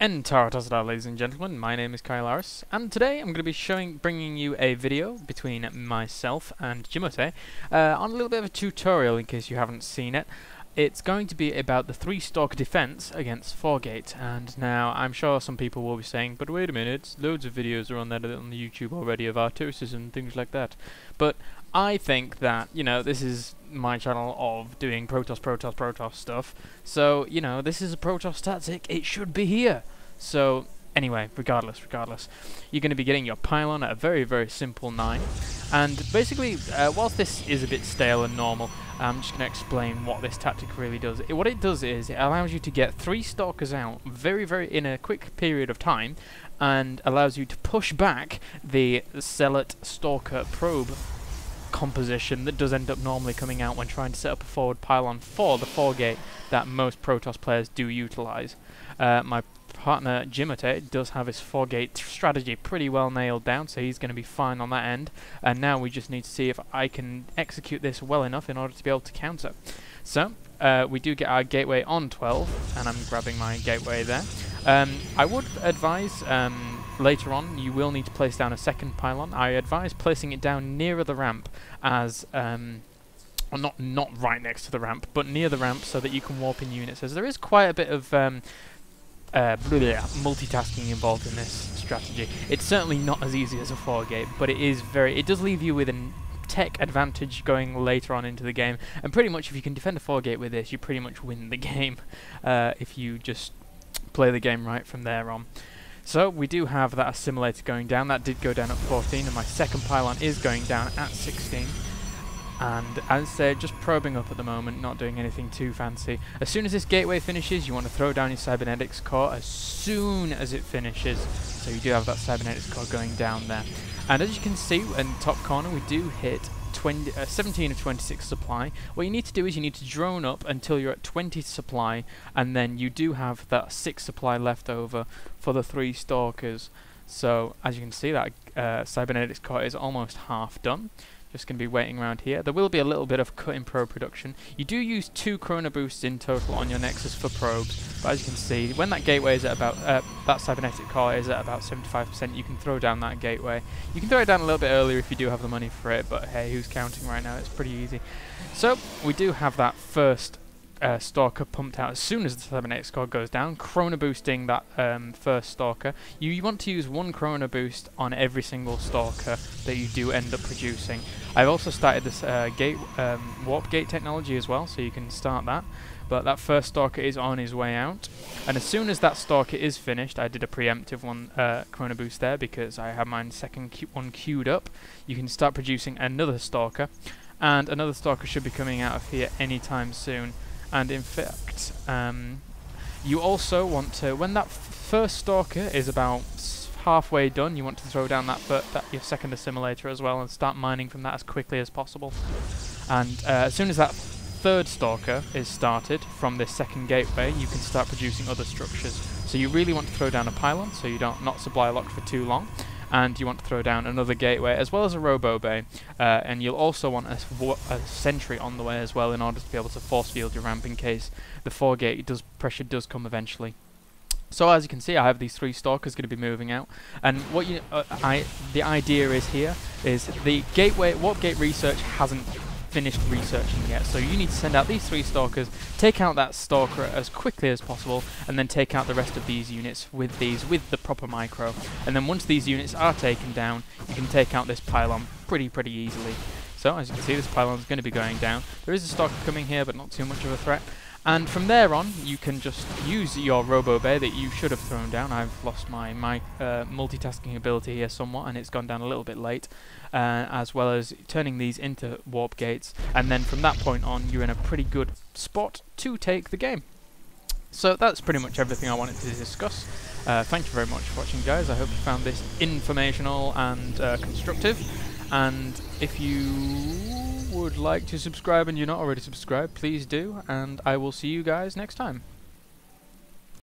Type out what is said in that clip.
Entaratazada, ladies and gentlemen, my name is Kyle Harris, and today I'm going to be bringing you a video between myself and Jimote on a little bit of a tutorial in case you haven't seen it. It's going to be about the 3-Stalker defense against 4-Gate, and now I'm sure some people will be saying, but wait a minute, loads of videos are on there on the YouTube already of Artosis and things like that. But I think that, this is my channel of doing Protoss stuff, so, this is a Protoss tactic, it should be here. So, anyway, regardless, you're going to be getting your pylon at a very, very simple 9, and basically, whilst this is a bit stale and normal, I'm just going to explain what this tactic really does. What it does is, it allows you to get 3 Stalkers out very, very in a quick period of time, and allows you to push back the Zealot Stalker probe composition that does end up normally coming out when trying to set up a forward pylon for the 4-Gate that most Protoss players do utilize. My partner Jimote does have his 4-Gate strategy pretty well nailed down, so he's going to be fine on that end, and now we just need to see if I can execute this well enough in order to be able to counter. So we do get our gateway on 12, and I'm grabbing my gateway there. I would advise later on you will need to place down a second pylon. I advise placing it down nearer the ramp, as well, not right next to the ramp, but near the ramp, so that you can warp in units, as there is quite a bit of multitasking involved in this strategy. It's certainly not as easy as a 4-Gate, but it does leave you with a tech advantage going later on into the game, and pretty much if you can defend a 4-Gate with this, you pretty much win the game if you just play the game right from there on. So we do have that assimilator going down. That did go down at 14, and my second pylon is going down at 16. And as they're just probing up at the moment, not doing anything too fancy. As soon as this gateway finishes, you want to throw down your cybernetics core as soon as it finishes. So you do have that cybernetics core going down there. And as you can see in the top corner, we do hit 17 of 26 supply. What you need to do is you need to drone up until you're at 20 supply, and then you do have that 6 supply left over for the 3 Stalkers. So as you can see, that cybernetics core is almost half done. Just going to be waiting around here. There will be a little bit of cut in probe production. You do use 2 Chrono Boosts in total on your Nexus for probes, but as you can see, when that gateway is at about, that cybernetic core is at about 75%, you can throw down that gateway. You can throw it down a little bit earlier if you do have the money for it, but hey, who's counting right now? It's pretty easy. So, we do have that first Stalker pumped out as soon as the cybernetics core goes down, chrono boosting that first Stalker. You want to use 1 chrono boost on every single Stalker that you do end up producing. I've also started this warp gate technology as well, so you can start that. But that first Stalker is on his way out, and as soon as that Stalker is finished, I did a preemptive one chrono boost there because I have my second one queued up. You can start producing another Stalker, and another Stalker should be coming out of here anytime soon. And in fact, you also want to, when that first Stalker is about halfway done, you want to throw down your second assimilator as well and start mining from that as quickly as possible. And as soon as that third Stalker is started from this second gateway, you can start producing other structures. So you really want to throw down a pylon so you don't not supply locked for too long. And you want to throw down another gateway as well as a robo bay, and you'll also want a sentry on the way as well in order to be able to force field your ramp in case the 4-Gate pressure does come eventually. So as you can see, I have these 3 Stalkers going to be moving out, and what the idea is here is the warp gate research hasn't finished researching yet, so you need to send out these 3 Stalkers, take out that Stalker as quickly as possible, and then take out the rest of these units with the proper micro. And then once these units are taken down, you can take out this pylon pretty easily. So as you can see, this pylon is going to be going down. There is a Stalker coming here, but not too much of a threat. And from there on, you can just use your Robo Bay that you should have thrown down. I've lost my multitasking ability here somewhat, and it's gone down a little bit late, as well as turning these into warp gates. And then from that point on, you're in a pretty good spot to take the game. So that's pretty much everything I wanted to discuss. Thank you very much for watching, guys. I hope you found this informational and constructive. And if you would like to subscribe and you're not already subscribed, please do, and I will see you guys next time.